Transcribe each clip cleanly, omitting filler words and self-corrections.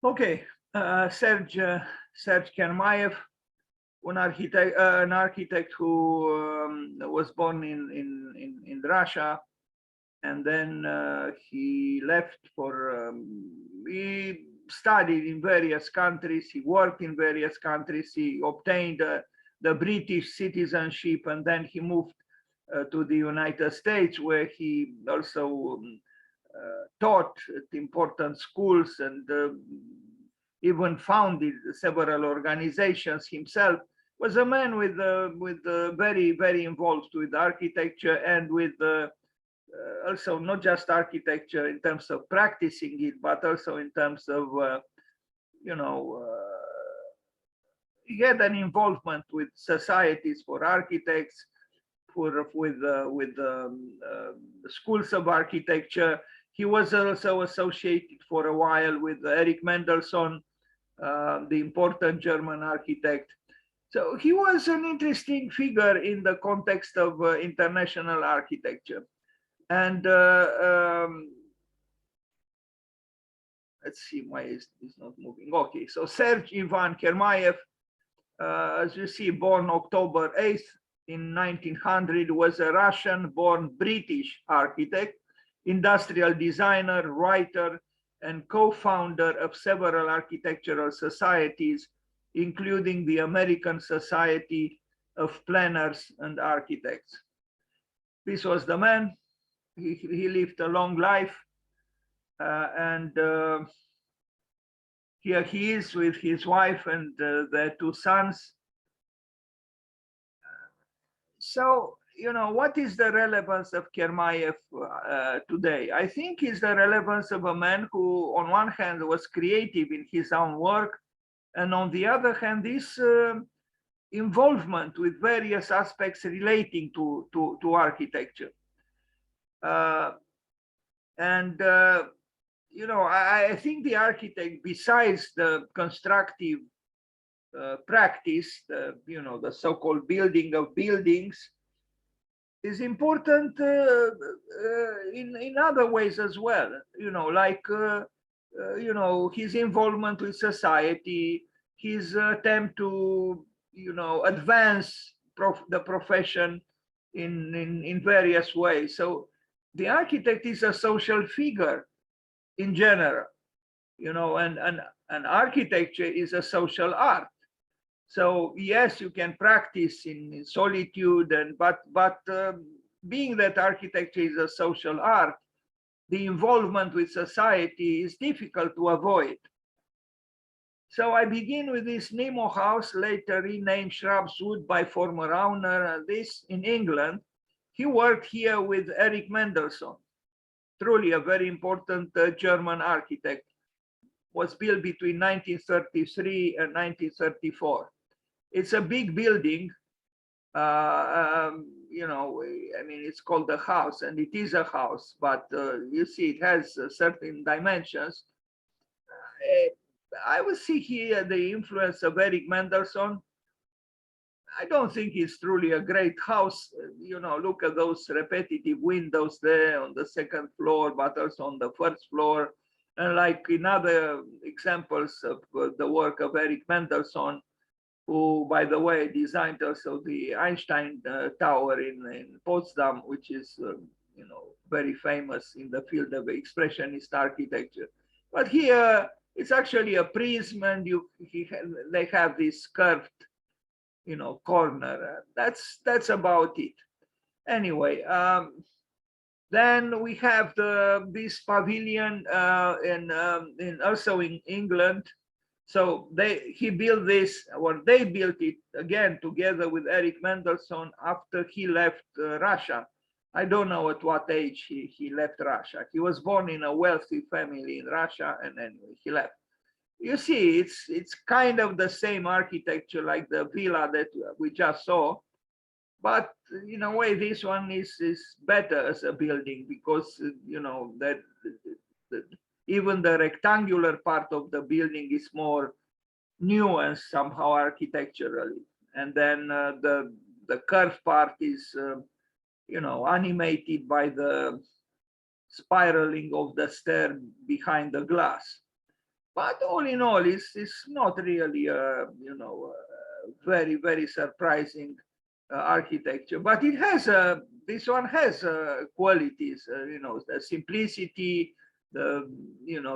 Okay, Serge Chermayeff, an architect who was born in Russia, and then he left for. He studied in various countries. He worked in various countries. He obtained the British citizenship, and then he moved to the United States, where he also taught at important schools and even founded several organizations himself. Was a man with very involved with architecture and with also not just architecture in terms of practicing it, but also in terms of he had an involvement with societies for architects, with schools of architecture. He was also associated for a while with Erich Mendelssohn, the important German architect. So he was an interesting figure in the context of international architecture. And let's see, why is this not moving? Okay, so Serge Ivan Chermayeff, as you see, born October 8th in 1900, was a Russian-born British architect, industrial designer, writer, and co-founder of several architectural societies, including the American Society of Planners and Architects. This was the man. He lived a long life, and here he is with his wife and their two sons. So, what is the relevance of Chermayeff today? I think it's the relevance of a man who, on one hand, was creative in his own work, and on the other hand, this involvement with various aspects relating to architecture. I think the architect, besides the constructive practice, the so-called building of buildings, is important in other ways as well. Like his involvement with society, his attempt to advance the profession in various ways. So the architect is a social figure in general, and architecture is a social art. So yes, you can practice in solitude, but being that architecture is a social art, the involvement with society is difficult to avoid. So I begin with this NEMO House, later renamed Shrubs Wood by former owner, this in England. He worked here with Erich Mendelssohn, truly a very important German architect. Was built between 1933 and 1934. It's a big building. I mean, it's called a house, and it is a house, but you see, it has certain dimensions. I will see here the influence of Erich Mendelssohn. I don't think it's truly a great house. Look at those repetitive windows there on the second floor, but also on the first floor. And like in other examples of the work of Erich Mendelssohn, who, by the way, designed also the Einstein Tower in Potsdam, which is, very famous in the field of expressionist architecture. But here, it's actually a prism, and they have this curved, corner. That's about it. Anyway, then we have this pavilion also in England. So he built this, or they built it again together with Erich Mendelssohn after he left Russia. I don't know at what age he left Russia. He was born in a wealthy family in Russia, and anyway, he left. You see, it's kind of the same architecture like the villa that we just saw, but in a way, this one is better as a building because that even the rectangular part of the building is more nuanced somehow architecturally, and then the curved part is animated by the spiraling of the stair behind the glass. But all in all, it's not really very, very surprising architecture. But it has this one has qualities, the simplicity, the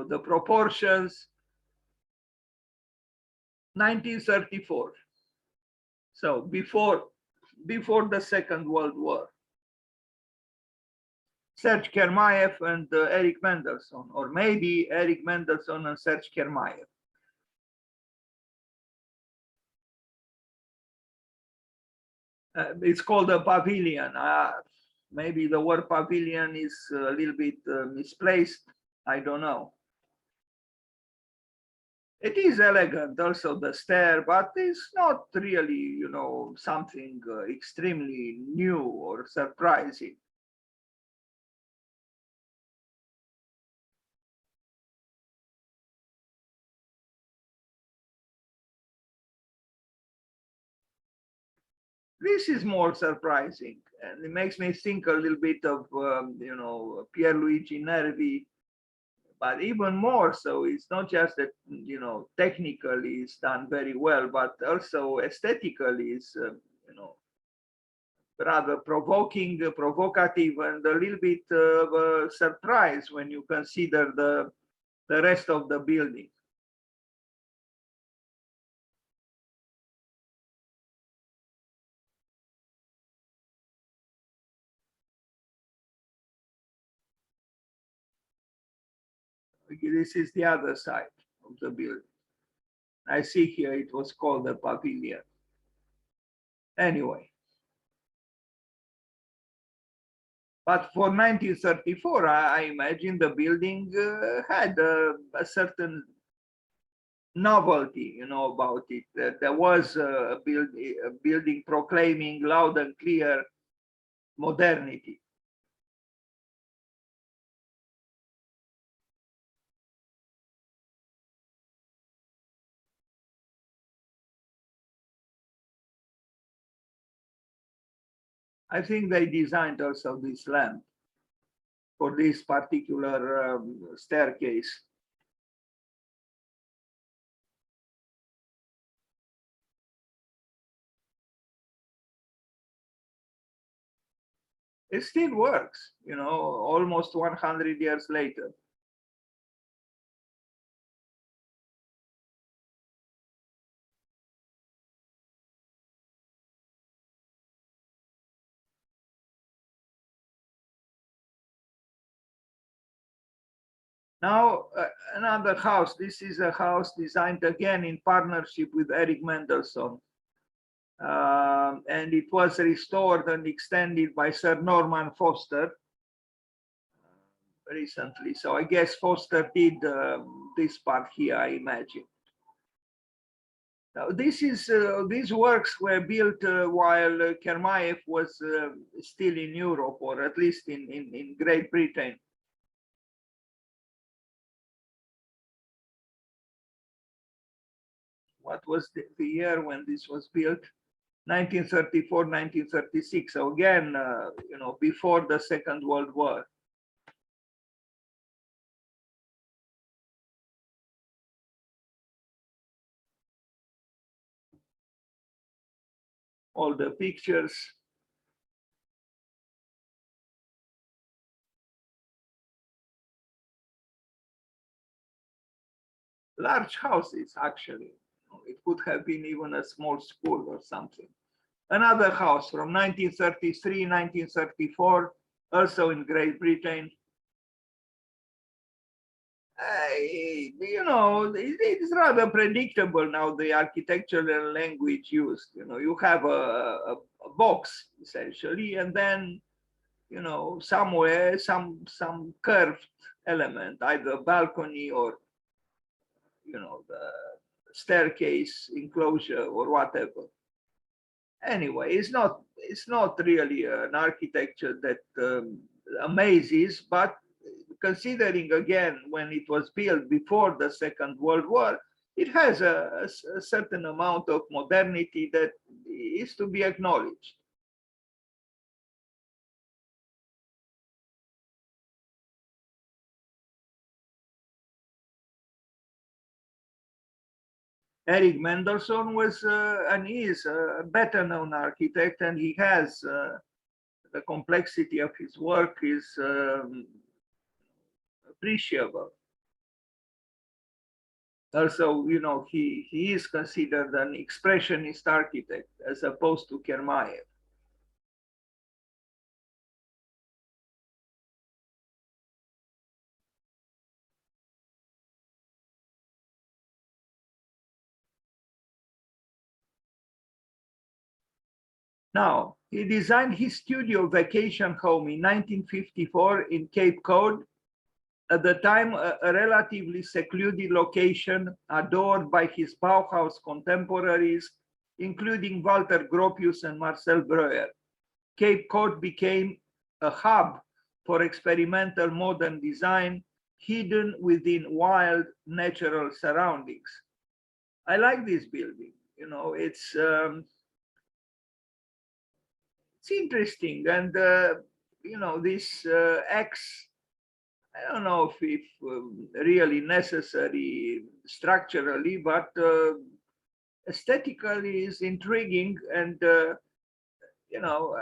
the proportions. 1934, so before the Second World War. Serge Chermayeff and Eric Mendelssohn, or maybe Eric Mendelssohn and Serge Chermayeff. It's called a pavilion. Maybe the word pavilion is a little bit misplaced. I don't know. It is elegant, also the stair, but it's not really, something extremely new or surprising. This is more surprising, and it makes me think a little bit of, Pierluigi Nervi, but even more so. It's not just that, technically it's done very well, but also aesthetically it's, rather provoking, provocative, and a little bit of a surprise when you consider the rest of the building. This is the other side of the building. I see here it was called the Pavilion. Anyway. But for 1934, I imagine the building had a certain novelty, about it. There was a building proclaiming loud and clear modernity. I think they designed also this lamp for this particular staircase. It still works, almost 100 years later. Now, another house. This is a house designed again in partnership with Eric Mendelssohn. And it was restored and extended by Sir Norman Foster recently. So I guess Foster did this part here, I imagine. Now, these works were built while Chermayeff was still in Europe, or at least in Great Britain. What was the year when this was built? 1934, 1936. So again, before the Second World War. All the pictures. Large houses, actually. It could have been even a small school or something. Another house from 1933, 1934, also in Great Britain. It's rather predictable now, the architectural language used. You have a box essentially, and then somewhere some curved element, either balcony or the staircase enclosure or whatever. Anyway, it's not really an architecture that amazes, but considering again when it was built before the Second World War, it has a certain amount of modernity that is to be acknowledged. Eric Mendelssohn was and is a better known architect, and he has the complexity of his work is appreciable. Also, you know, he is considered an expressionist architect as opposed to Chermayeff. Now, he designed his studio vacation home in 1954 in Cape Cod, at the time a relatively secluded location adored by his Bauhaus contemporaries, including Walter Gropius and Marcel Breuer. Cape Cod became a hub for experimental modern design, hidden within wild natural surroundings. I like this building. You know, it's interesting, and you know, this X, I don't know if really necessary structurally, but aesthetically is intriguing, and you know,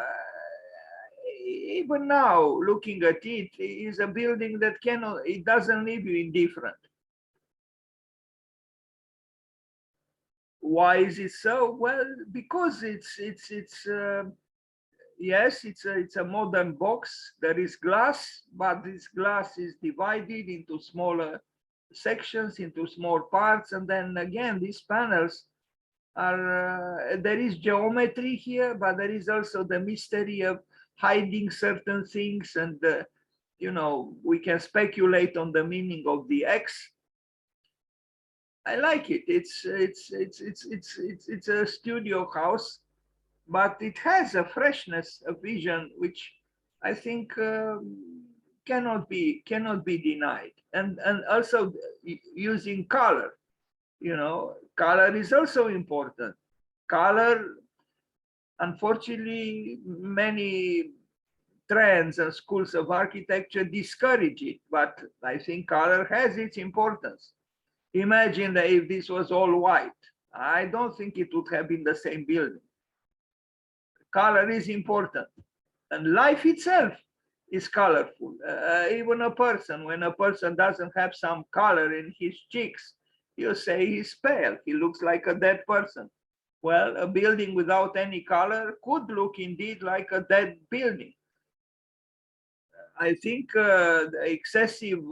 even now looking at it, is a building that cannot, it doesn't leave you indifferent. Why is it so? Well, because it's yes, it's a modern box. There is glass, but this glass is divided into smaller sections, into small parts, and then again, these panels are there is geometry here, but there is also the mystery of hiding certain things, and you know, we can speculate on the meaning of the X. I like it. It's a studio house, but it has a freshness, a vision, which I think cannot be denied. And also using color, you know, color is also important. Color, unfortunately, many trends and schools of architecture discourage it, but I think color has its importance. Imagine that if this was all white, I don't think it would have been the same building. Color is important, and life itself is colorful. Even a person, when a person doesn't have some color in his cheeks, you say he's pale, he looks like a dead person. Well, a building without any color could look indeed like a dead building. I think the excessive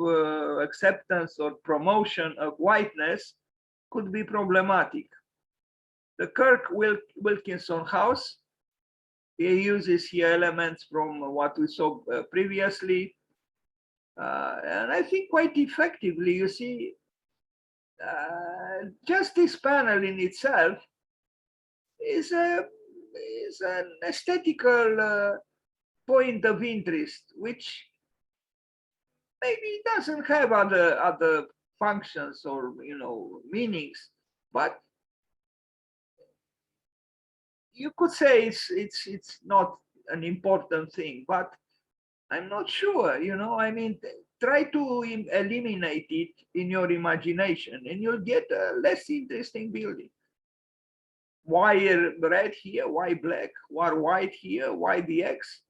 acceptance or promotion of whiteness could be problematic. The Wilkinson house, he uses here elements from what we saw previously, and I think quite effectively. You see, just this panel in itself is an aesthetical point of interest, which maybe doesn't have other functions or, you know, meanings, but you could say it's not an important thing, but I'm not sure, you know. I mean, try to eliminate it in your imagination and you'll get a less interesting building. Why red here? Why black? Why white here? Why the X?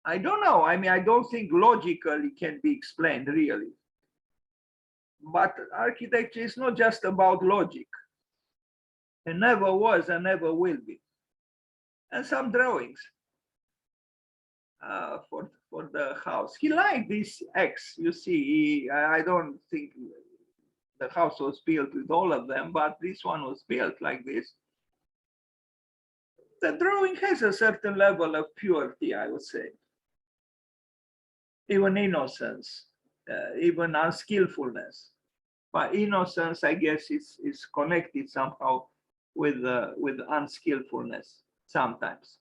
I don't know. I mean, I don't think logically can be explained really. But architecture is not just about logic. It never was and never will be. And some drawings for the house. He liked this X. You see, I don't think the house was built with all of them, but this one was built like this. The drawing has a certain level of purity, I would say. Even innocence, even unskillfulness. But innocence, I guess, is connected somehow with unskillfulness sometimes.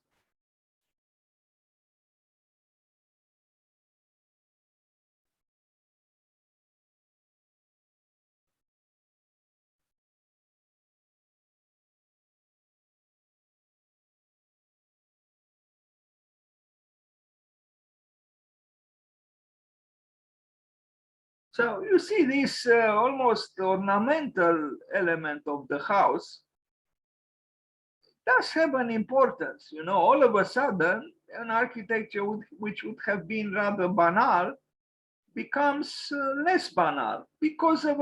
So you see this almost ornamental element of the house does have an importance. You know, all of a sudden, an architecture which would have been rather banal becomes less banal because of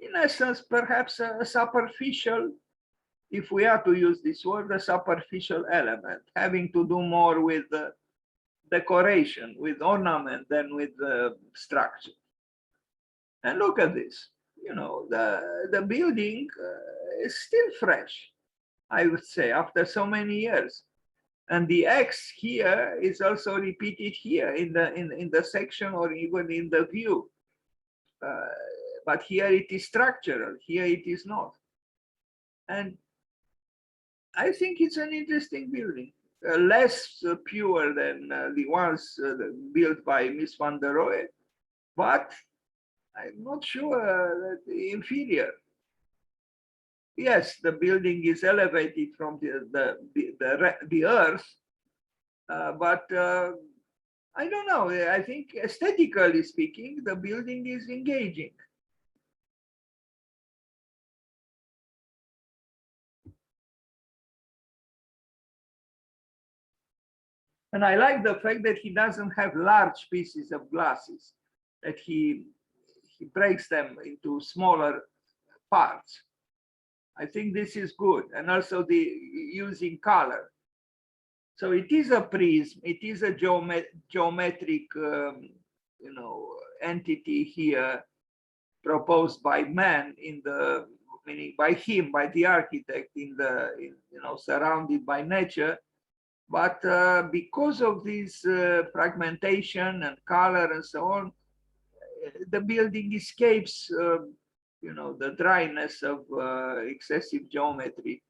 in essence, perhaps a superficial, if we are to use this word, a superficial element, having to do more with decoration, with ornament than with structure. And look at this, you know, the building is still fresh, I would say, after so many years. And the X here is also repeated here in the section or even in the view. But here it is structural, here it is not. And I think it's an interesting building, less pure than the ones built by Miss van der Rohe, but I'm not sure that inferior. Yes, the building is elevated from the earth, but I don't know. I think aesthetically speaking, the building is engaging. And I like the fact that he doesn't have large pieces of glasses, that he breaks them into smaller parts. I think this is good. And also the using color. So it is a prism, it is a geometric you know, entity here proposed by man in the, meaning by him, by the architect you know, surrounded by nature. But because of this fragmentation and color and so on, the building escapes, you know, the dryness of excessive geometry.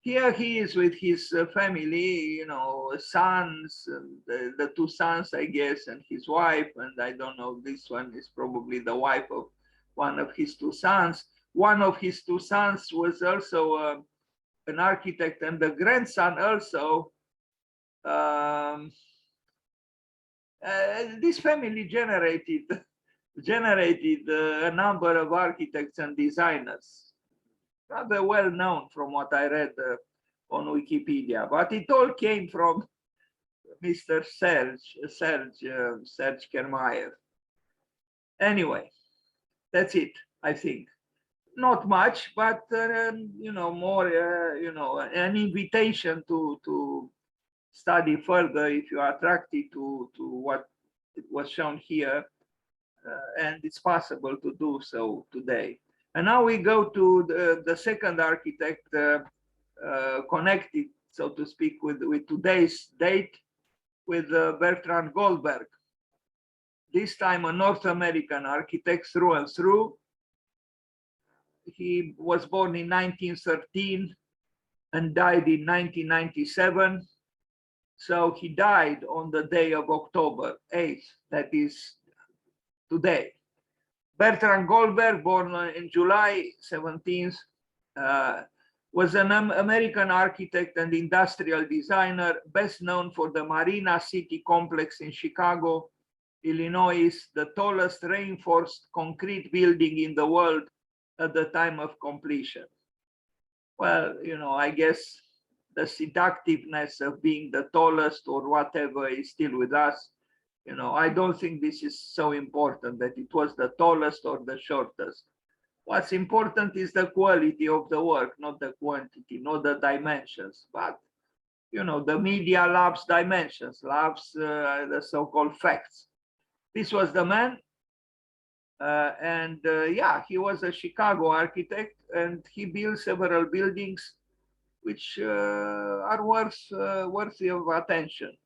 Here he is with his family, you know, sons, the two sons, I guess, and his wife. And I don't know, this one is probably the wife of one of his two sons. One of his two sons was also an architect, and the grandson also. This family generated a number of architects and designers, rather well known from what I read on Wikipedia, but it all came from Mr. Serge Chermayeff. Anyway, that's it, I think. Not much, but you know, more you know, an invitation to study further if you are attracted to what was shown here, and it's possible to do so today. And now we go to the second architect connected, so to speak, with today's date, with Bertrand Goldberg. This time a North American architect through and through. He was born in 1913 and died in 1997. So he died on the day of October 8th, that is today. Bertrand Goldberg, born in July 17th, was an American architect and industrial designer, best known for the Marina City complex in Chicago, Illinois, the tallest reinforced concrete building in the world at the time of completion. Well, you know, I guess the seductiveness of being the tallest or whatever is still with us. You know, I don't think this is so important that it was the tallest or the shortest. What's important is the quality of the work, not the quantity, not the dimensions. But, you know, the media loves dimensions, loves the so-called facts. This was the man. Yeah, he was a Chicago architect, and he built several buildings which are worthy of attention.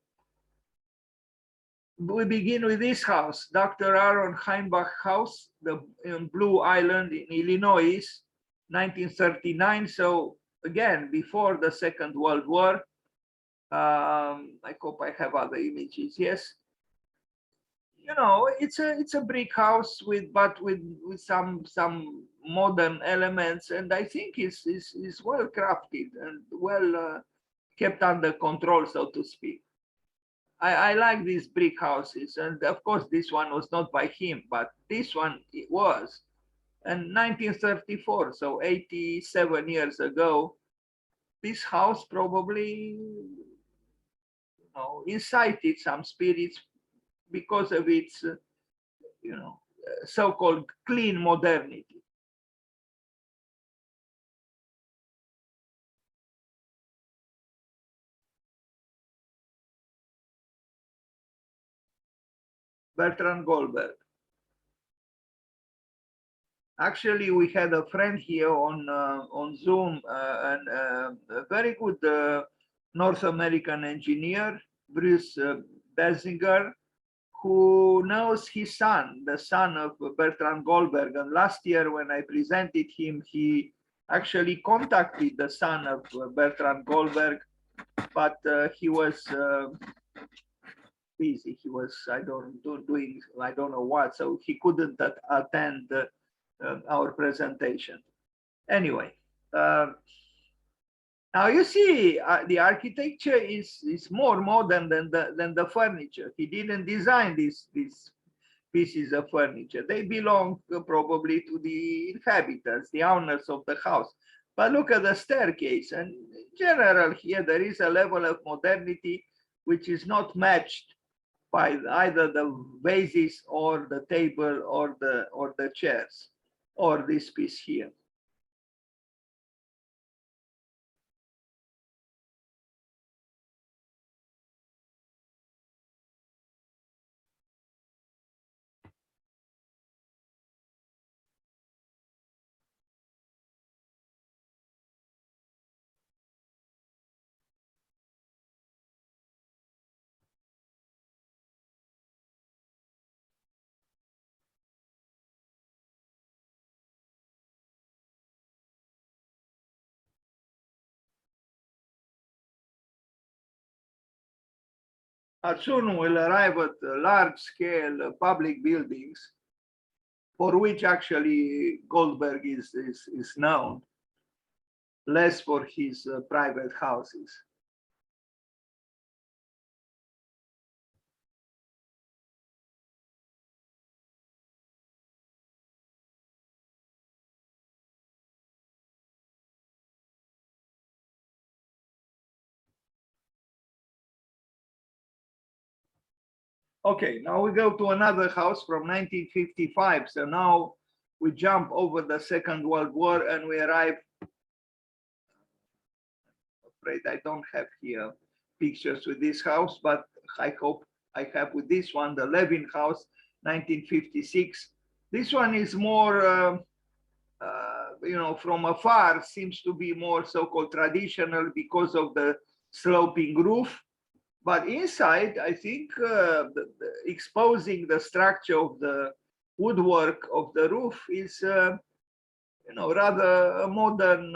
We begin with this house, Dr. Aronheimbach House, in Blue Island in Illinois, 1939. So again, before the Second World War. I hope I have other images. Yes. You know, it's a brick house with some modern elements, and I think is well crafted and well kept under control, so to speak. I like these brick houses, and of course this one was not by him, but this one it was. And 1934, so 87 years ago, this house probably, incited some spirits because of its, so-called clean modernity. Bertrand Goldberg. Actually, we had a friend here on Zoom, and a very good North American engineer, Bruce Basinger, who knows his son, the son of Bertrand Goldberg. And last year, when I presented him, he actually contacted the son of Bertrand Goldberg, but he was busy. He was, I don't know what, so he couldn't attend our presentation. Anyway, now you see, the architecture is more modern than the furniture. He didn't design these pieces of furniture. They belong probably to the inhabitants, the owners of the house. But look at the staircase, and in general here there is a level of modernity which is not matched by either the vases or the table or the chairs or this piece here. Soon will arrive at large-scale public buildings, for which actually Goldberg is known, less for his private houses. Okay, now we go to another house from 1955. So now we jump over the Second World War and we arrive. Afraid I don't have here pictures with this house, but I hope I have with this one, the Levin House, 1956. This one is more, from afar, seems to be more so-called traditional because of the sloping roof. But inside, I think exposing the structure of the woodwork of the roof is, rather a modern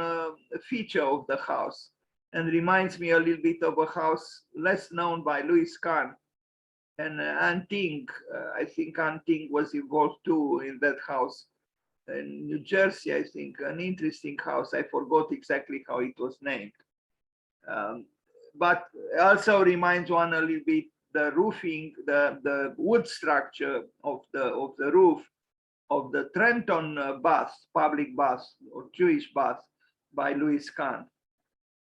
feature of the house, and reminds me a little bit of a house less known by Louis Kahn. And Anting, I think Anting was involved too in that house in New Jersey, I think, an interesting house. I forgot exactly how it was named. But also reminds one a little bit the roofing, the wood structure of the roof of the Trenton bath, public bath or Jewish bath by Louis Kahn.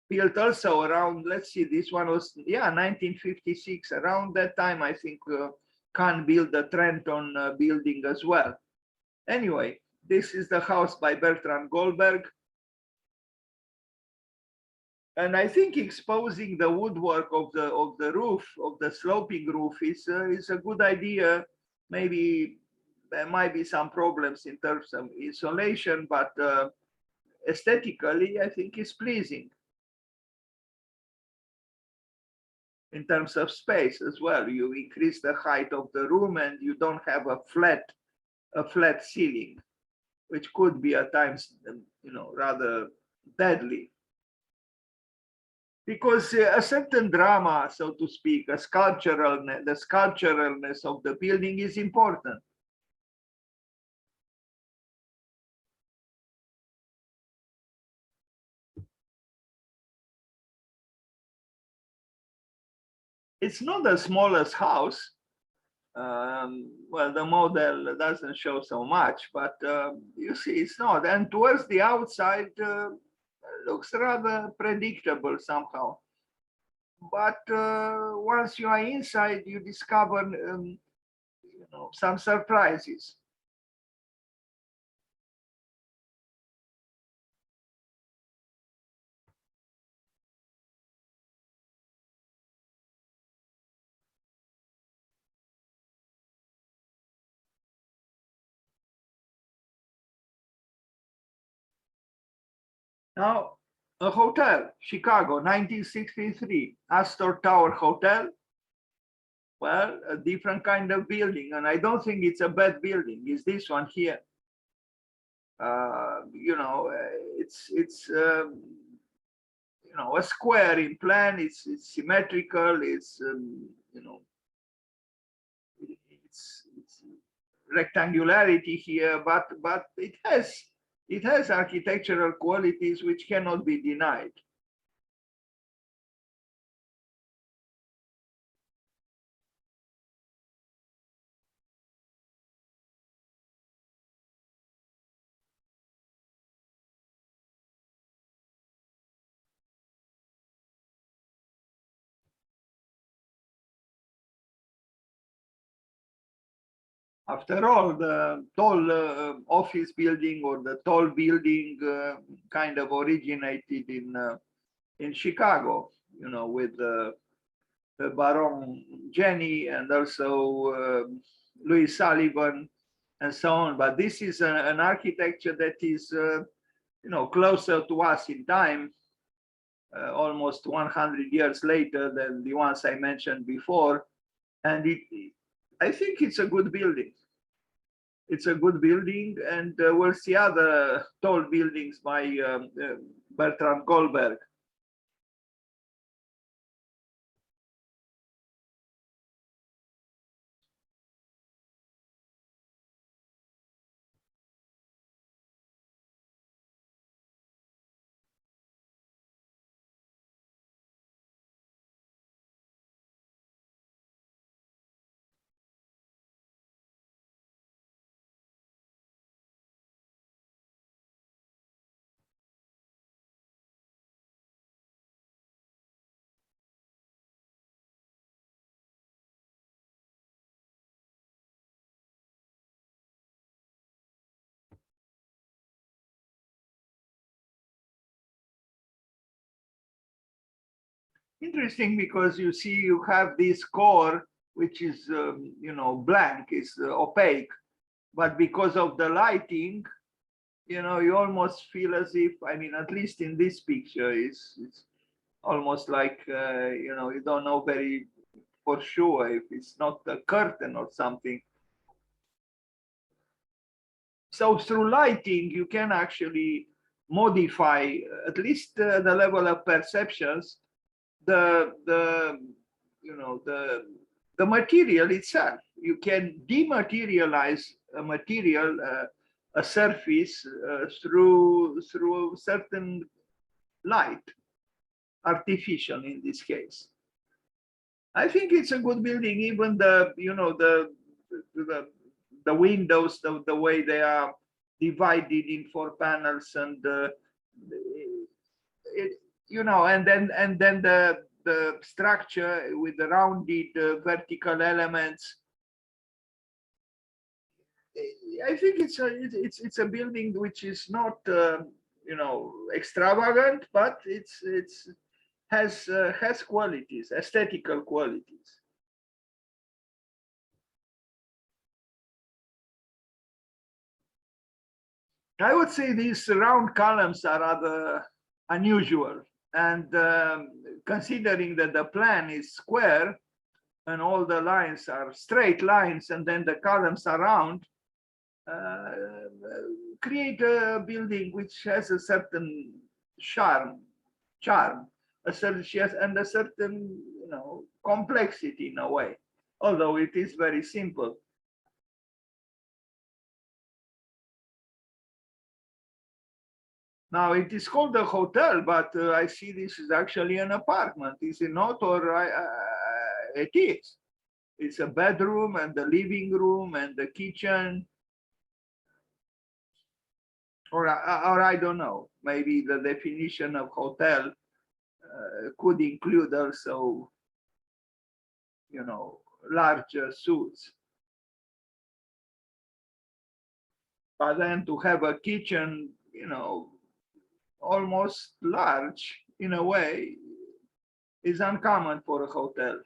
Built also around, let's see, this one was, 1956. Around that time, I think Kahn built the Trenton building as well. Anyway, this is the house by Bertrand Goldberg. And I think exposing the woodwork of the roof, of the sloping roof, is a good idea. Maybe there might be some problems in terms of insulation, but aesthetically, I think it's pleasing. In terms of space as well, you increase the height of the room and you don't have a flat ceiling, which could be at times, rather deadly. Because a certain drama, so to speak, the sculpturalness of the building is important. It's not the smallest house. Well, the model doesn't show so much, but you see it's not. And towards the outside, looks rather predictable somehow. But once you are inside, you discover some surprises. Now, a hotel, Chicago, 1963, Astor Tower Hotel. Well, a different kind of building, and I don't think it's a bad building. It's this one here. It's a square in plan. It's symmetrical. It's it's rectangularity here, but it has architectural qualities which cannot be denied. After all, the tall office building or the tall building kind of originated in Chicago, with Baron Jenny and also Louis Sullivan and so on. But this is an architecture that is, closer to us in time, almost 100 years later than the ones I mentioned before. And I think it's a good building. It's a good building, and we'll see other tall buildings by Bertrand Goldberg. Interesting, because you see you have this core which is blank, is opaque, but because of the lighting, you almost feel as if, I mean, at least in this picture, it's almost like you don't know very for sure if it's not a curtain or something. So through lighting you can actually modify at least the level of perceptions, the material itself. You can dematerialize a material, a surface, through certain light, artificial in this case. I think it's a good building. Even the windows, the way they are divided in 4 panels, and and then the structure with the rounded vertical elements. I think it's a building which is not extravagant, but it's has qualities, aesthetical qualities. I would say these round columns are rather unusual, and considering that the plan is square and all the lines are straight lines and then the columns are round, create a building which has a certain charm, a certain complexity in a way, although it is very simple. Now it is called a hotel, but I see this is actually an apartment, is it not? Or it is. It's a bedroom and the living room and the kitchen. Or I don't know, maybe the definition of hotel could include also, you know, larger suites. But then to have a kitchen, you know, almost large in a way is uncommon for a hotel.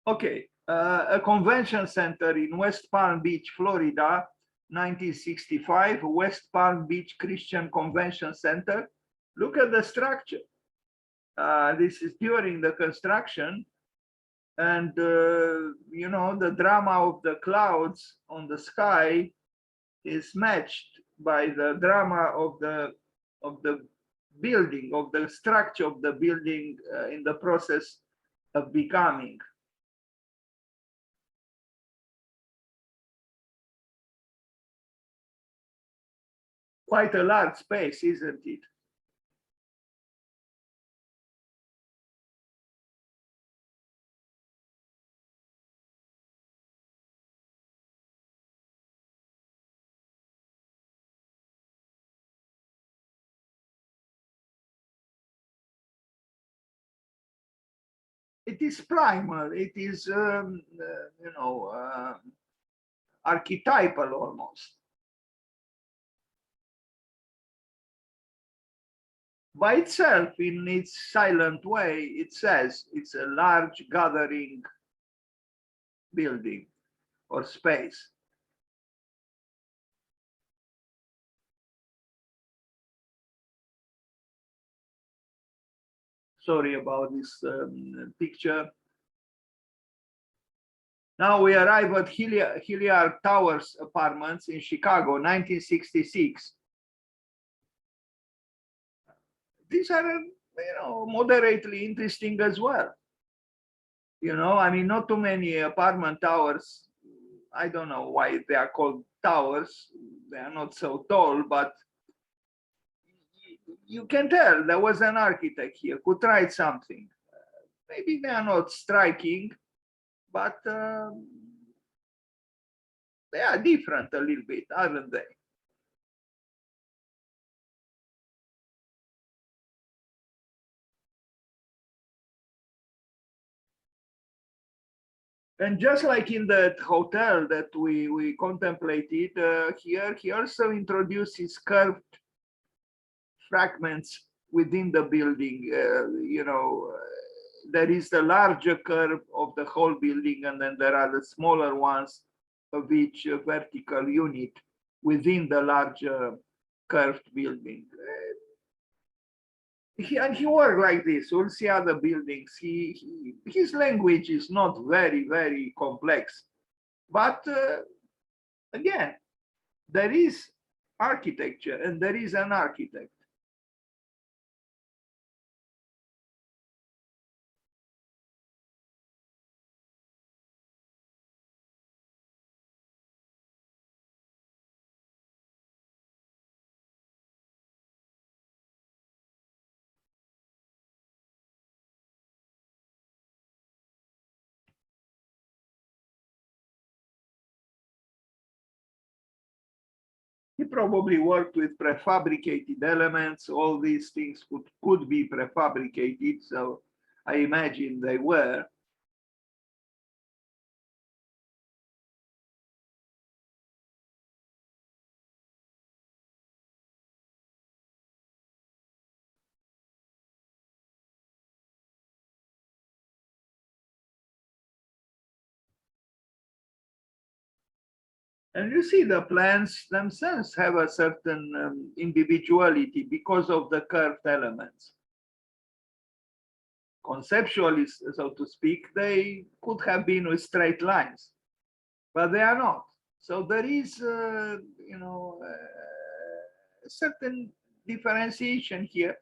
Okay, a convention center in West Palm Beach, Florida, 1965, West Palm Beach Christian Convention Center. Look at the structure. This is during the construction, and you know, the drama of the clouds on the sky is matched by the drama of the building, of the structure of the building in the process of becoming. Quite a large space, isn't it? It is primal. It is, you know, archetypal almost. By itself, in its silent way, it says it's a large gathering building or space. Sorry about this picture. Now we arrive at Hillyard Towers apartments in Chicago, 1966. These are, you know, moderately interesting as well. You know, I mean, not too many apartment towers. I don't know why they are called towers. They are not so tall, but you can tell there was an architect here who tried something. Maybe they are not striking, but they are different a little bit, aren't they? And just like in that hotel that we contemplated here, he also introduces curved fragments within the building. You know, there is the larger curve of the whole building, and then there are the smaller ones of each vertical unit within the larger curved building. And he worked like this. We'll see other buildings. His language is not very, very complex. But again, there is architecture and there is an architect. He probably worked with prefabricated elements. All these things could be prefabricated. So I imagine they were. And you see the plans themselves have a certain individuality because of the curved elements. Conceptually, so to speak, they could have been with straight lines, but they are not. So there is, you know, a certain differentiation here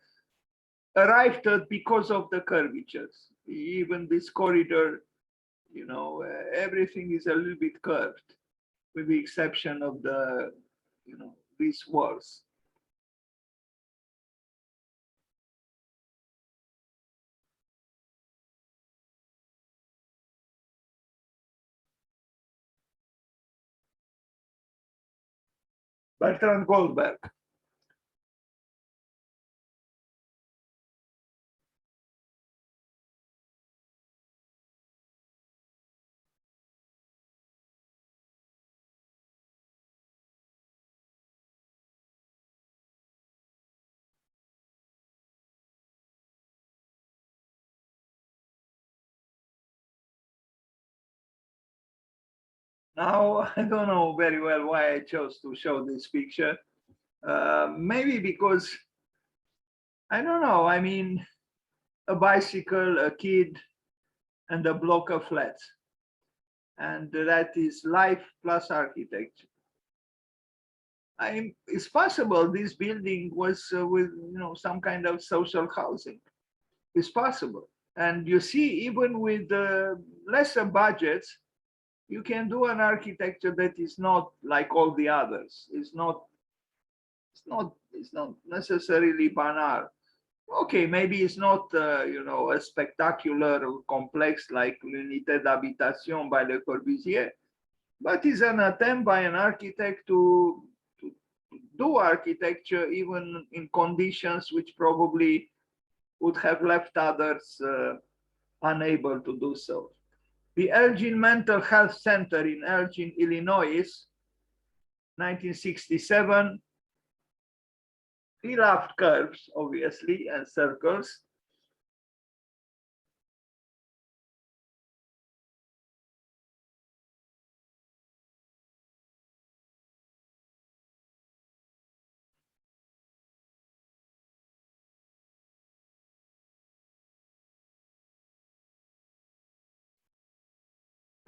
arrived at because of the curvatures. Even this corridor, you know, everything is a little bit curved, with the exception of the, you know, these walls. Bertrand Goldberg. Now, I don't know very well why I chose to show this picture. Maybe because, I don't know, I mean, a bicycle, a kid, and a block of flats. And that is life plus architecture. It's possible this building was with some kind of social housing. It's possible. And you see, even with lesser budgets, you can do an architecture that is not like all the others. It's not necessarily banal. Okay, maybe it's not a spectacular or complex like l'unité d'habitation by Le Corbusier, but it's an attempt by an architect to do architecture even in conditions which probably would have left others unable to do so. The Elgin Mental Health Center in Elgin, Illinois, 1967. He loved curves, obviously, and circles.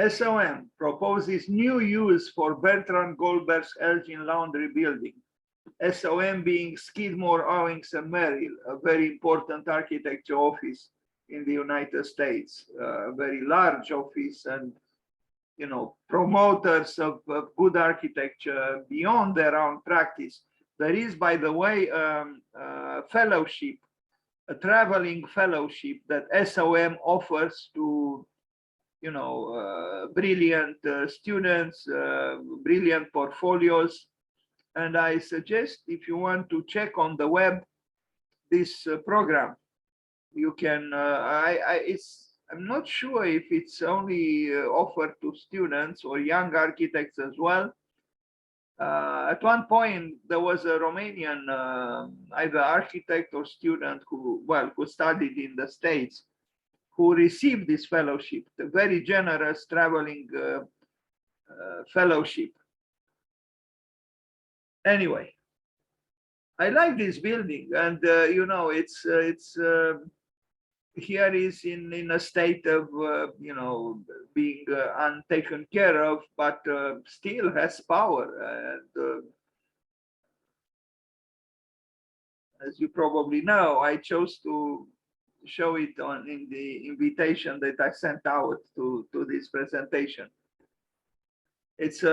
SOM proposes new use for Bertrand Goldberg's Elgin Laundry building. SOM being Skidmore, Owings and Merrill, a very important architecture office in the United States, a very large office, and promoters of good architecture beyond their own practice. There is, by the way, a fellowship, a traveling fellowship that SOM offers to brilliant students, brilliant portfolios. And I suggest, if you want to check on the web this program, you can. I'm not sure if it's only offered to students or young architects as well. At one point, there was a Romanian either architect or student who studied in the States, who received this fellowship, a very generous traveling fellowship. Anyway, I like this building, and it's here is in a state of being untaken care of, but still has power. And as you probably know, I chose to show it in the invitation that I sent out to this presentation. It's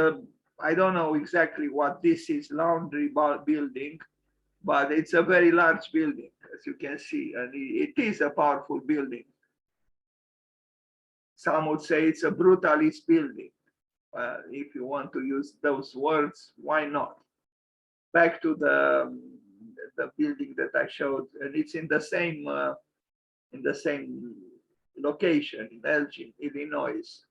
I don't know exactly what this is, laundry building, but it's a very large building, as you can see, and it is a powerful building. Some would say it's a brutalist building. If you want to use those words, why not? Back to the building that I showed, and it's in the same location in Elgin, Illinois.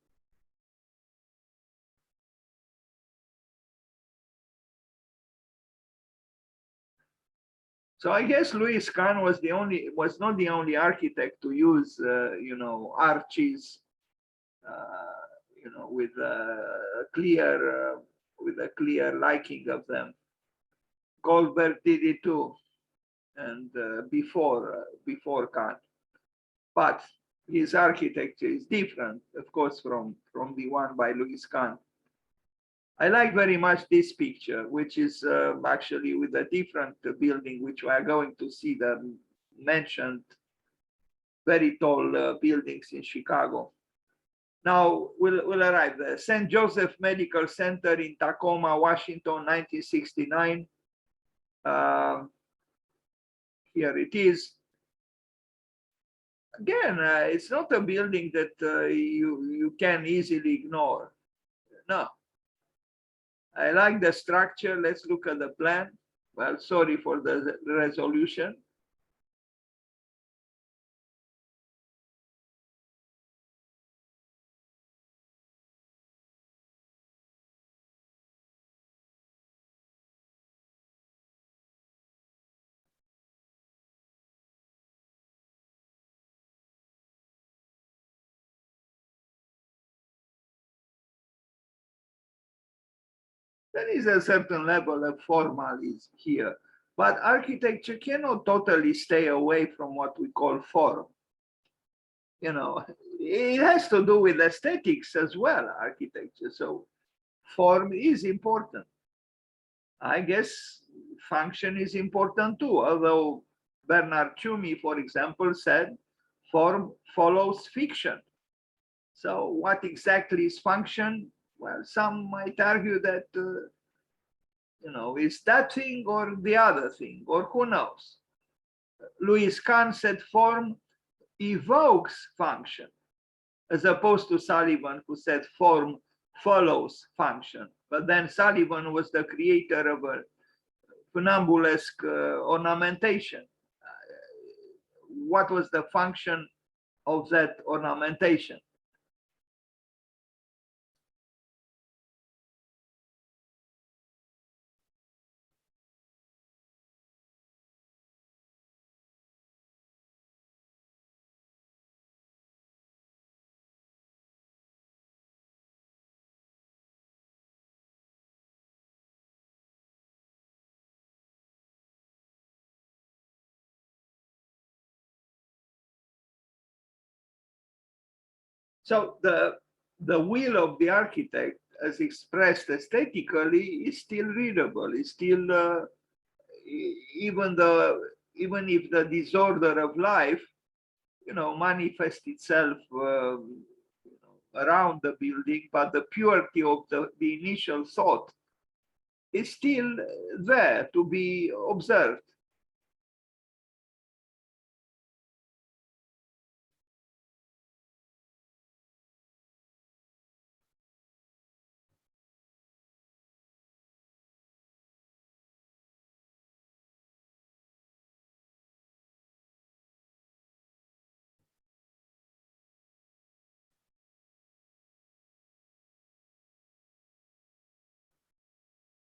So I guess Louis Kahn was not the only architect to use arches, with a clear liking of them. Goldberg did it too, and before Kahn, but his architecture is different, of course, from the one by Louis Kahn. I like very much this picture, which is actually with a different building, which we are going to see, the mentioned very tall buildings in Chicago. Now we'll arrive there. St. Joseph Medical Center in Tacoma, Washington, 1969. Here it is. Again, it's not a building that you can easily ignore. No. I like the structure. Let's look at the plan. Well, sorry for the resolution. There is a certain level of formalism here, but architecture cannot totally stay away from what we call form. You know, it has to do with aesthetics as well, architecture. So form is important. I guess function is important too, although Bernard Tschumi, for example, said form follows fiction. So what exactly is function? Well, some might argue that it's that thing or the other thing, or who knows. Louis Kahn said form evokes function, as opposed to Sullivan, who said form follows function. But then Sullivan was the creator of a funambulesque ornamentation. What was the function of that ornamentation? So the will of the architect, as expressed aesthetically, is still readable. Is still even if the disorder of life, manifests itself around the building, but the purity of the initial thought is still there to be observed.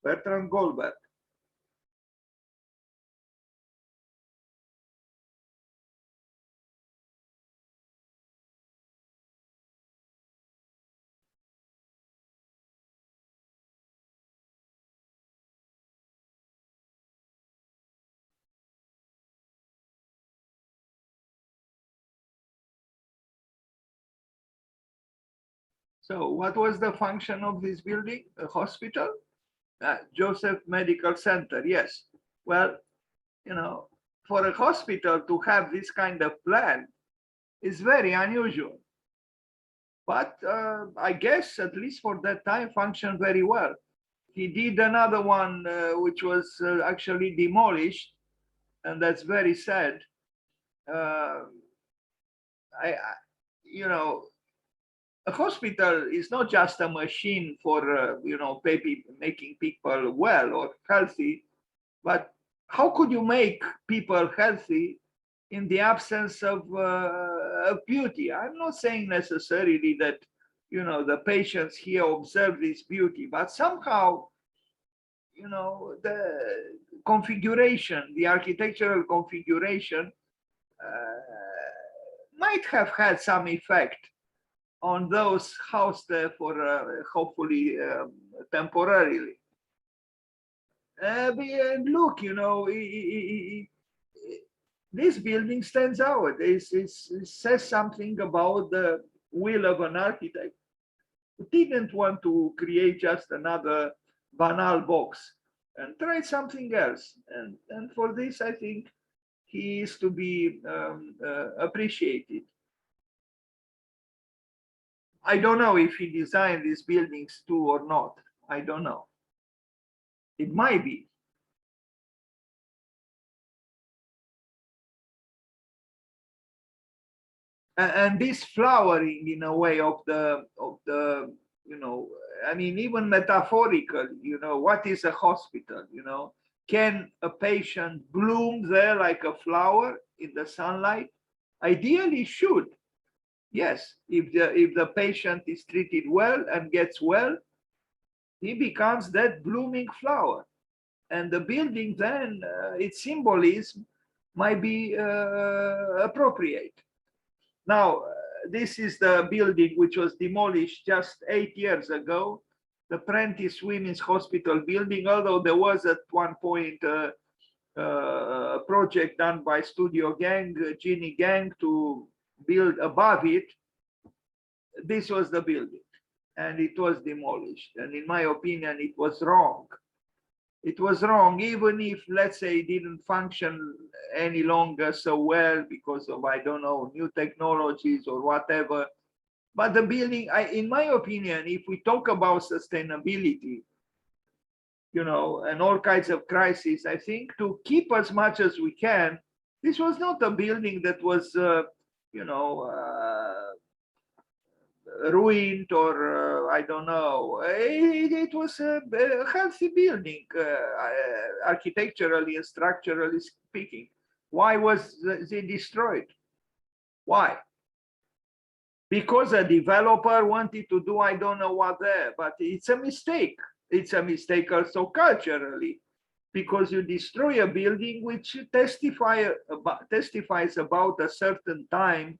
Bertrand Goldberg. So what was the function of this building? A hospital? Joseph Medical Center, yes. Well, for a hospital to have this kind of plan is very unusual. But I guess, at least for that time, functioned very well. He did another one which was actually demolished, and that's very sad. I a hospital is not just a machine for making people well or healthy, but how could you make people healthy in the absence of beauty? I'm not saying necessarily that the patients here observe this beauty, but somehow the configuration, the architectural configuration might have had some effect on those housed there for hopefully temporarily. And look, this building stands out. It says something about the will of an architect who didn't want to create just another banal box and tried something else. And for this, I think he is to be appreciated. I don't know if he designed these buildings too or not. I don't know. It might be. And this flowering in a way of the I mean, even metaphorically, you know, what is a hospital? You know, can a patient bloom there like a flower in the sunlight? Ideally, should. Yes, if the patient is treated well and gets well, he becomes that blooming flower. And the building then, its symbolism might be appropriate. Now, this is the building which was demolished just 8 years ago, the Prentice Women's Hospital building, although there was at one point a project done by Studio Gang, Genie Gang, to build above it. This was the building, and it was demolished. And in my opinion, it was wrong. It was wrong, even if, let's say, it didn't function any longer so well because of, I don't know, new technologies or whatever. But the building, in my opinion, if we talk about sustainability, you know, and all kinds of crises, I think to keep as much as we can, this was not a building that was, you know, ruined or I don't know. It was a healthy building, architecturally and structurally speaking. Why was it destroyed? Why? Because a developer wanted to do I don't know what there, but it's a mistake. It's a mistake also culturally, because you destroy a building which testifies about a certain time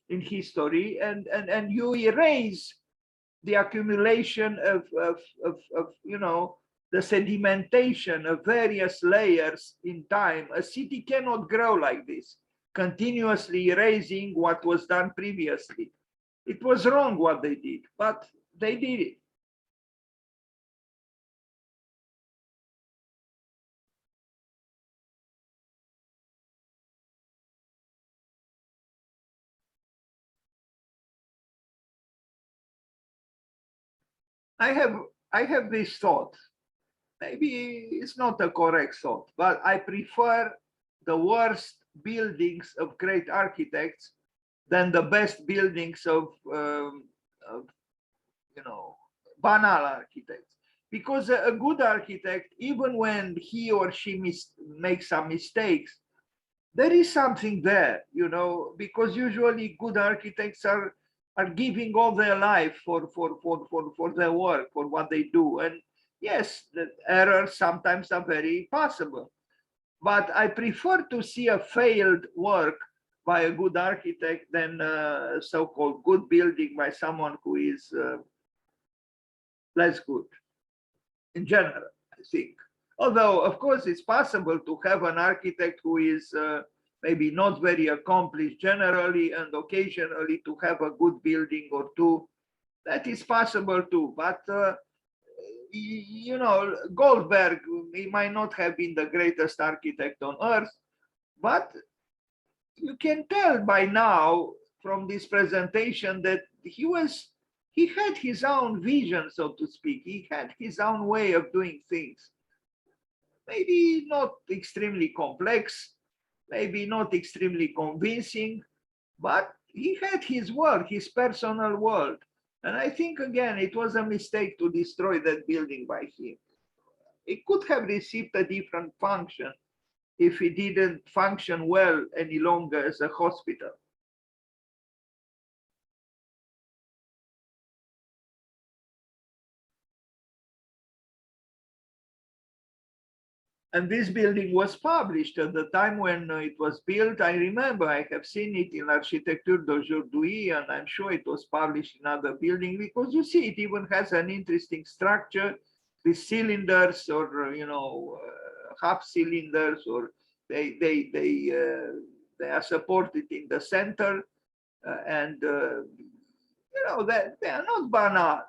in history, and you erase the accumulation of you know, the sedimentation of various layers in time. A city cannot grow like this, continuously erasing what was done previously. It was wrong what they did, but they did it. I have I have this thought. Maybe it's not a correct thought, but I prefer the worst buildings of great architects than the best buildings of you know, banal architects. Because a good architect, even when he or she makes some mistakes, there is something there, you know, because usually good architects are giving all their life for their work, for what they do. And yes, the errors sometimes are very possible, but I prefer to see a failed work by a good architect than a so-called good building by someone who is less good in general, I think. Although, of course, it's possible to have an architect who is maybe not very accomplished generally, and occasionally to have a good building or two. That is possible too. But, you know, Goldberg, he might not have been the greatest architect on earth, but you can tell by now from this presentation that he had his own vision, so to speak. He had his own way of doing things. Maybe not extremely complex, maybe not extremely convincing, but he had his world, his personal world. And I think, again, it was a mistake to destroy that building by him. It could have received a different function if it didn't function well any longer as a hospital. And this building was published at the time when it was built. I remember I have seen it in Architecture d'aujourd'hui, and I'm sure it was published in other buildings, because you see it even has an interesting structure with cylinders, or you know, half cylinders, or they are supported in the center, and you know, that they are not banal.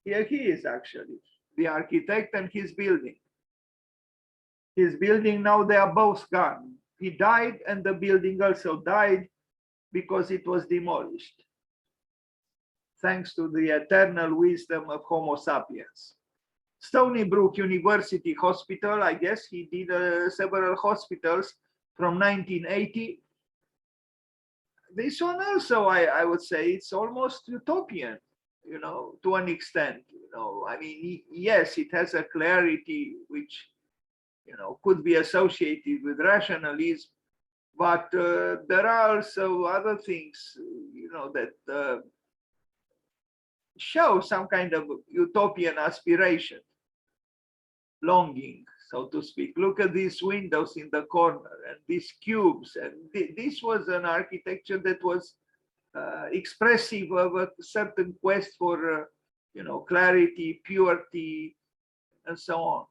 Here he is actually, the architect and his building. His building, now they are both gone. He died and the building also died because it was demolished. Thanks to the eternal wisdom of Homo sapiens. Stony Brook University Hospital, I guess he did several hospitals from 1980. This one also, I would say, it's almost utopian, to an extent. I mean, yes, it has a clarity which, could be associated with rationalism, but there are also other things, that show some kind of utopian aspiration, longing, so to speak. Look at these windows in the corner and these cubes. And this was an architecture that was expressive of a certain quest for, clarity, purity, and so on.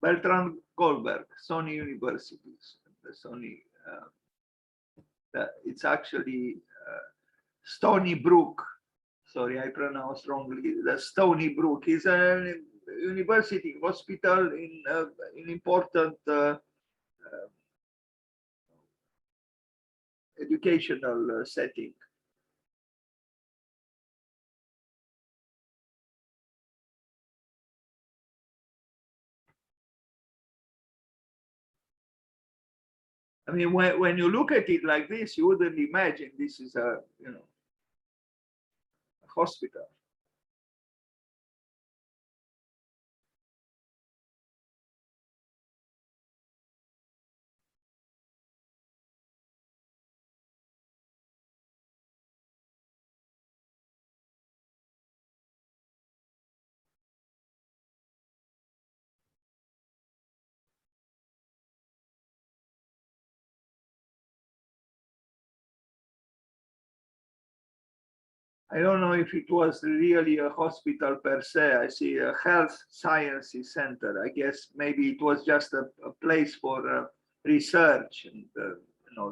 Bertrand Goldberg, Sony University, the Sony. It's actually Stony Brook. Sorry, I pronounced wrongly. The Stony Brook is a university hospital in an important educational setting. I mean, when you look at it like this, you wouldn't imagine this is a hospital. I don't know if it was really a hospital per se. I see a health sciences center. I guess maybe it was just a place for research and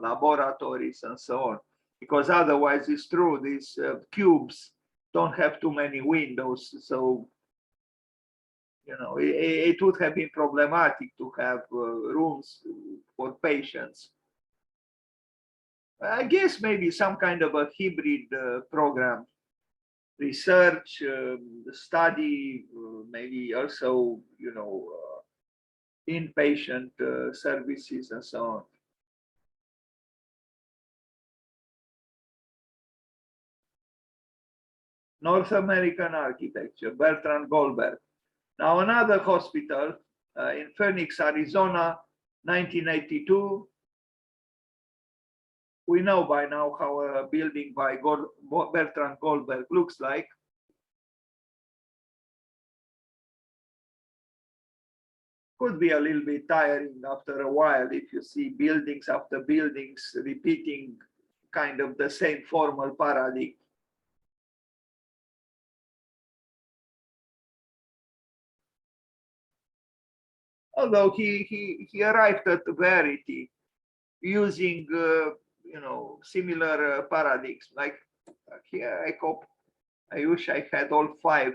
laboratories and so on. Because otherwise, it's true, these cubes don't have too many windows. So, it would have been problematic to have rooms for patients. I guess maybe some kind of a hybrid program, research, study, maybe also, inpatient services and so on. North American architecture, Bertrand Goldberg. Now another hospital in Phoenix, Arizona, 1982. We know by now how a building by Bertrand Goldberg looks like. Could be a little bit tiring after a while if you see buildings after buildings repeating kind of the same formal paradigm. Although he arrived at verity using similar paradigms. Like here, I wish I had all 5,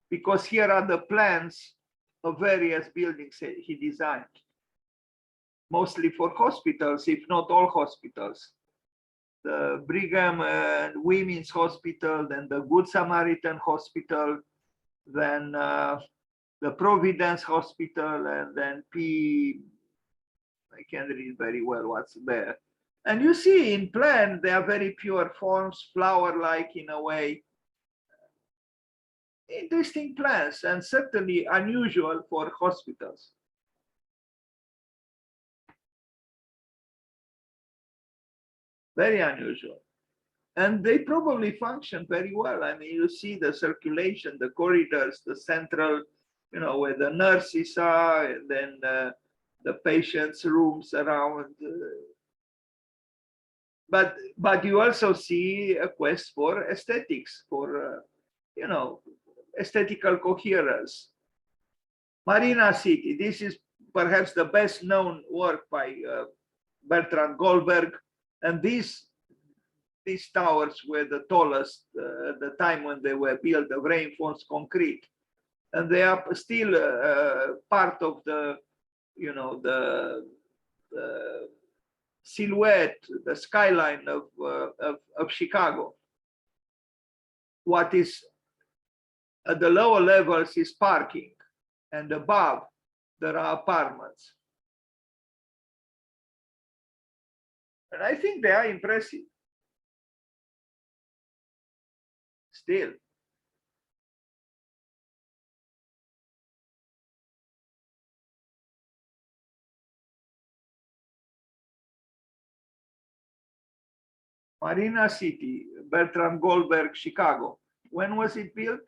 because here are the plans of various buildings he designed, mostly for hospitals, if not all hospitals. The Brigham and Women's Hospital, then the Good Samaritan Hospital, then the Providence Hospital, and then I can't read very well what's there. And you see in plan, they are very pure forms, flower-like in a way. Interesting plans, and certainly unusual for hospitals. Very unusual. And they probably function very well. I mean, you see the circulation, the corridors, the central, where the nurses are, and then the patients' rooms around. but you also see a quest for aesthetics, for you know, aesthetical coherence. Marina City, this is perhaps the best known work by Bertrand Goldberg, and these towers were the tallest at the time when they were built of reinforced concrete, and they are still part of the, you know, the silhouette, the skyline of Chicago. What is at the lower levels is parking, and above there are apartments. And I think they are impressive. Still. Marina City, Bertrand Goldberg, Chicago. When was it built?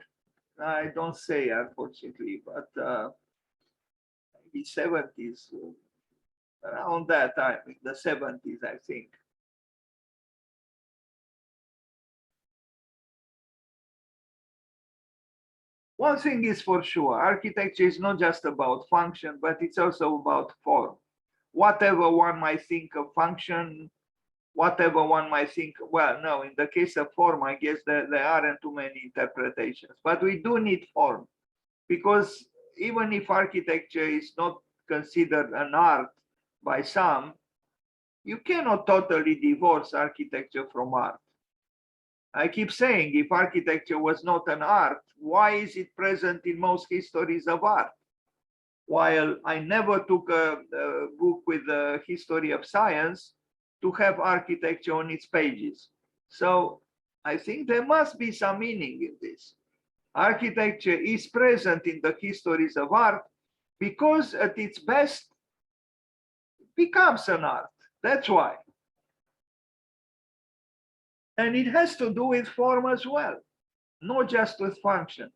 I don't say, unfortunately, but maybe 70s, around that time, in the 70s, I think. One thing is for sure, architecture is not just about function, but it's also about form. Whatever one might think of function, whatever one might think, well, no, in the case of form, I guess there aren't too many interpretations, but we do need form, because even if architecture is not considered an art by some, you cannot totally divorce architecture from art. I keep saying, if architecture was not an art, why is it present in most histories of art? While I never took a book with a history of science to have architecture on its pages. So I think there must be some meaning in this. Architecture is present in the histories of art because at its best, it becomes an art. That's why. And it has to do with form as well, not just with function.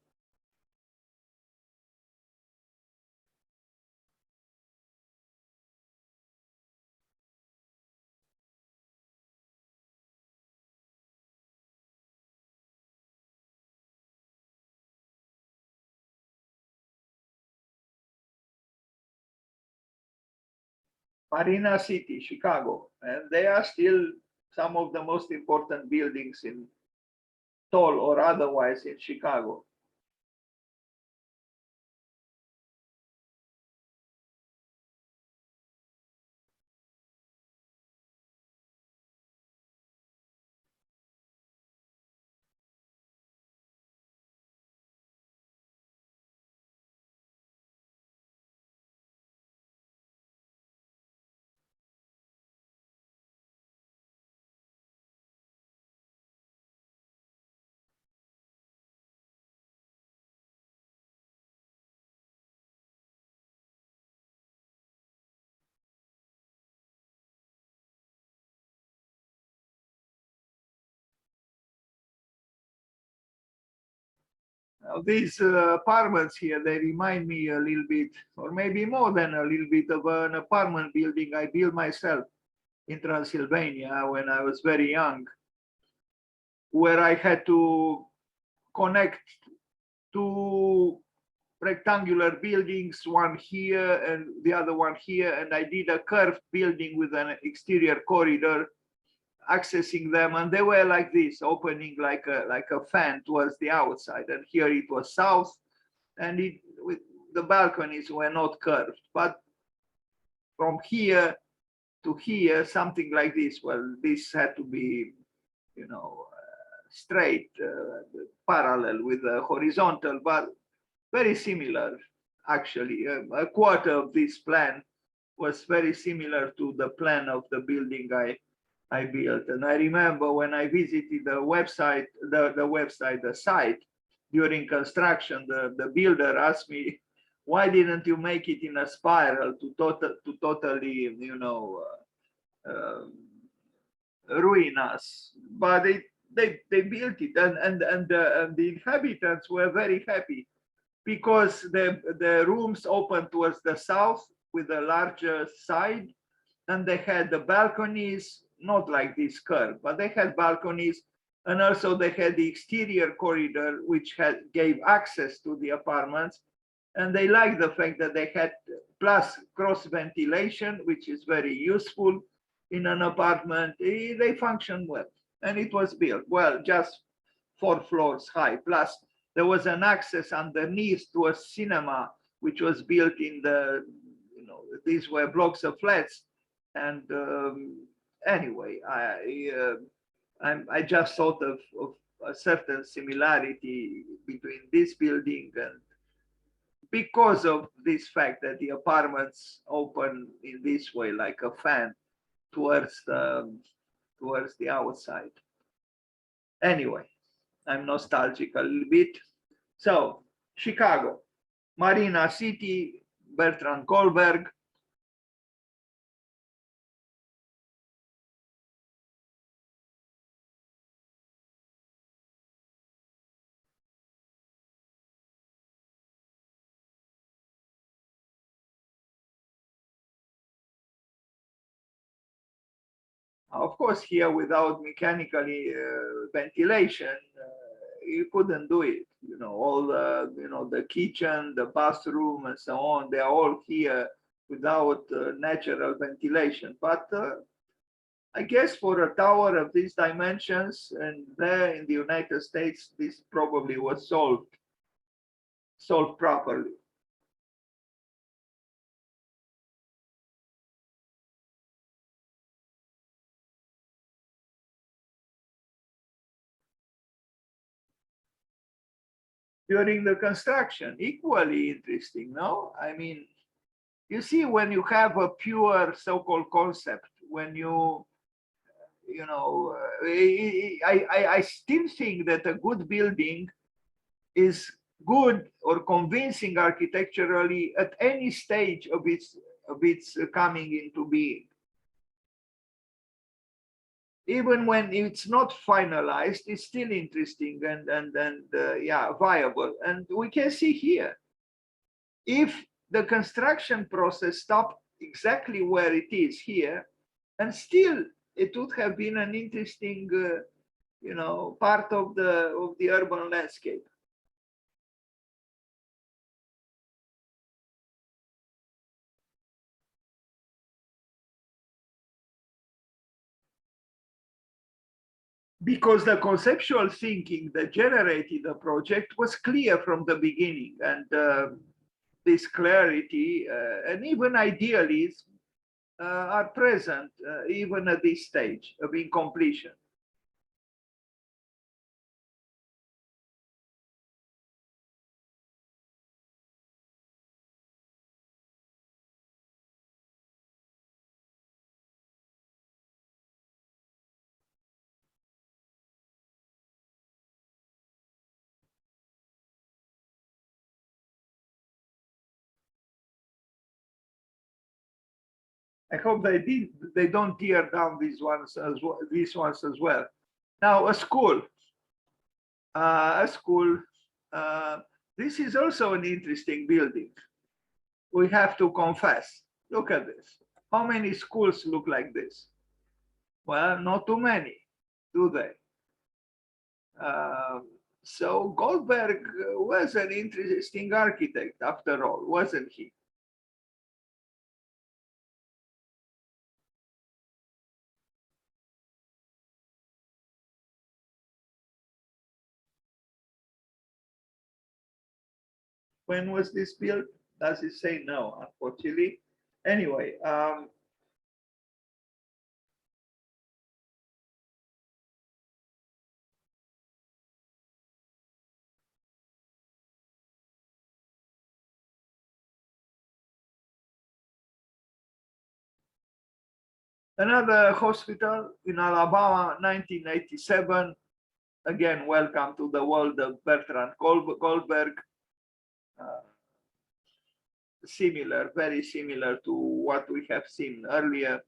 Marina City, Chicago, and they are still some of the most important buildings in tall or otherwise in Chicago. Now, these apartments here, they remind me a little bit, or maybe more than a little bit, of an apartment building I built myself in Transylvania when I was very young, where I had to connect two rectangular buildings, one here and the other one here, and I did a curved building with an exterior corridor accessing them, and they were like this, opening like a fan towards the outside, and here it was south, and the balconies were not curved, but from here to here, something like this. Well, this had to be, you know, straight, parallel with the horizontal, but very similar, actually. A quarter of this plan was very similar to the plan of the building I built. And I remember when I visited the site during construction, the builder asked me, why didn't you make it in a spiral to totally, you know, ruin us? But they built it, and the inhabitants were very happy, because the rooms opened towards the south with a larger side, and they had the balconies not like this curve, but they had balconies, and also they had the exterior corridor, which gave access to the apartments. And they liked the fact that they had plus cross ventilation, which is very useful in an apartment. They functioned well, and it was built well, just 4 floors high. Plus, there was an access underneath to a cinema, which was built in the, these were blocks of flats. And anyway, I just thought of a certain similarity between this building, and because of this fact that the apartments open in this way, like a fan towards the outside. Anyway, I'm nostalgic a little bit. So Chicago, Marina City, Bertrand Goldberg. Of course, here without mechanically ventilation, you couldn't do it. All the, the kitchen, the bathroom, and so on, they are all here without natural ventilation. But I guess for a tower of these dimensions, and there in the United States, this probably was solved properly. During the construction, equally interesting, no? I mean, you see, when you have a pure so-called concept, when I still think that a good building is good or convincing architecturally at any stage of its coming into being. Even when it's not finalized, it's still interesting and yeah, viable. And we can see here, if the construction process stopped exactly where it is here, and still it would have been an interesting, part of the urban landscape. Because the conceptual thinking that generated the project was clear from the beginning, and this clarity and even idealism are present even at this stage of incompletion. I hope they don't tear down these ones as well. Now, a school. This is also an interesting building. We have to confess. Look at this. How many schools look like this? Well, not too many, do they? So Goldberg was an interesting architect after all, wasn't he? When was this built? Does it say? No, unfortunately. Anyway, another hospital in Alabama, 1987. Again, welcome to the world of Bertrand Goldberg. Similar, very similar to what we have seen earlier.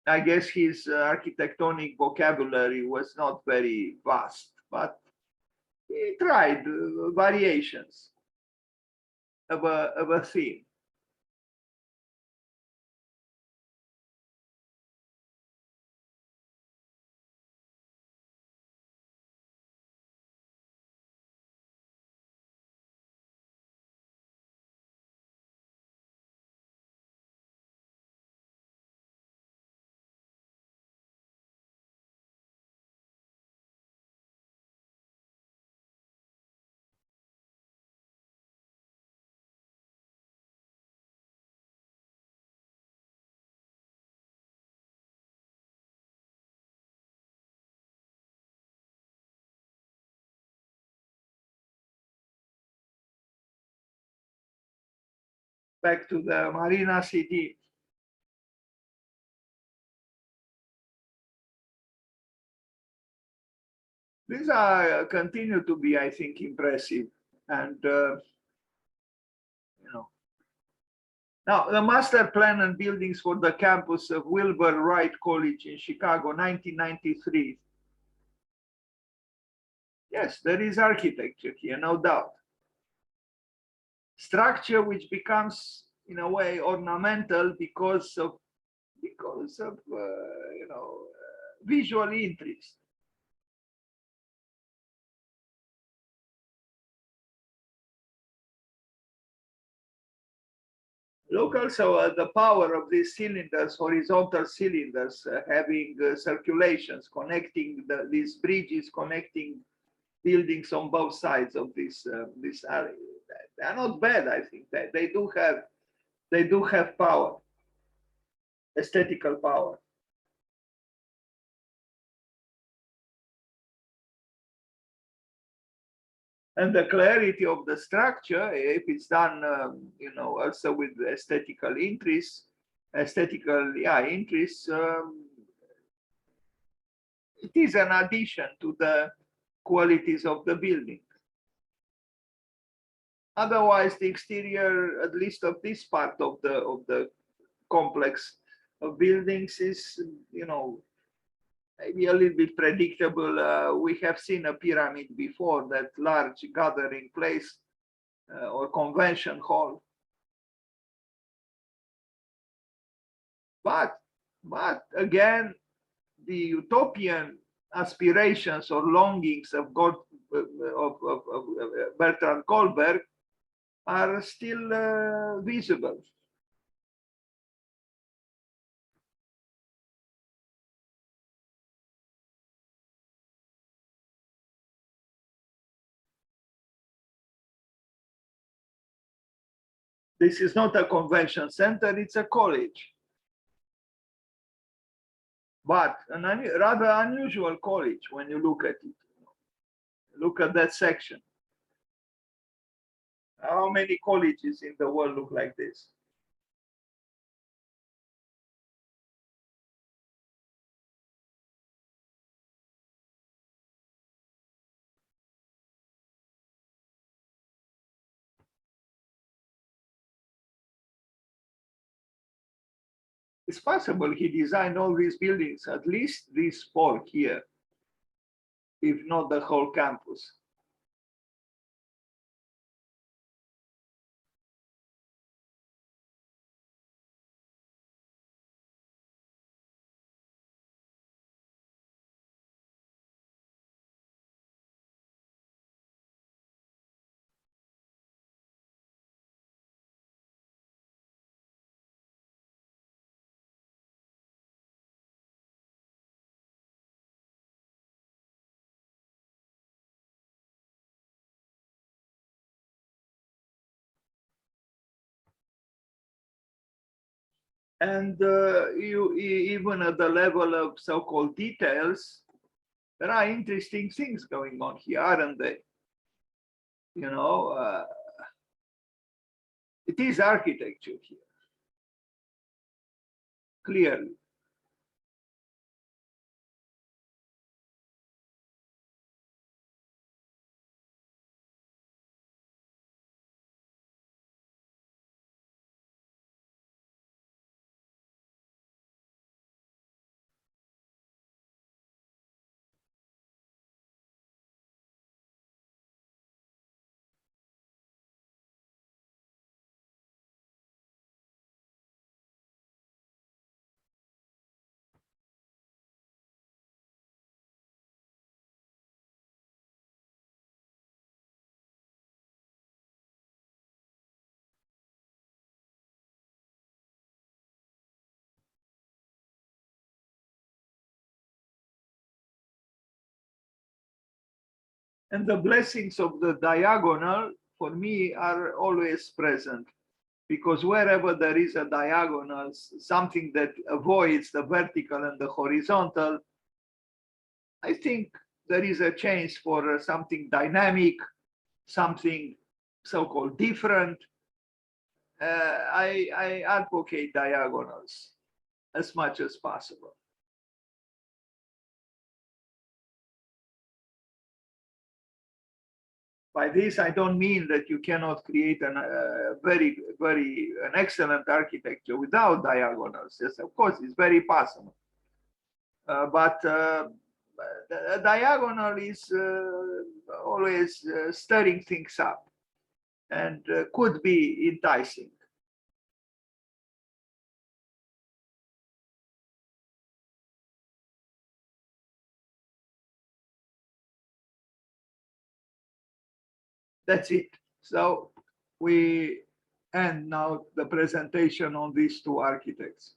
I guess his architectonic vocabulary was not very vast, but he tried variations of a theme. back to the Marina CD. These are continue to be, I think, impressive, and you know. Now, the master plan and buildings for the campus of Wilbur Wright College in Chicago, 1993. Yes, there is architecture here, no doubt. Structure which becomes, in a way, ornamental because of you know, visual interest. Look also at the power of these cylinders, horizontal cylinders, having circulations, connecting these bridges, connecting buildings on both sides of this area. They are not bad, I think. They do have power, aesthetical power. And the clarity of the structure, if it's done, you know, also with aesthetical interest, interest, it is an addition to the qualities of the building. Otherwise, the exterior, at least of this part of the complex of buildings, is, you know, maybe a little bit predictable. We have seen a pyramid before, that large gathering place or convention hall. But again, the utopian aspirations or longings of Bertrand Goldberg are still visible. This is not a convention center, it's a college. But a rather unusual college when you look at it. Look at that section. How many colleges in the world look like this? It's possible he designed all these buildings, at least these four here, if not the whole campus. And even at the level of so-called details, there are interesting things going on here, aren't they? You know, it is architecture here, clearly. And the blessings of the diagonal, for me, are always present, because wherever there is a diagonal, something that avoids the vertical and the horizontal, I think there is a chance for something dynamic, something so-called different. I advocate diagonals as much as possible. By this, I don't mean that you cannot create an an excellent architecture without diagonals. Yes, of course, it's very possible. But the diagonal is always stirring things up and could be enticing. That's it. So we end now the presentation on these two architects.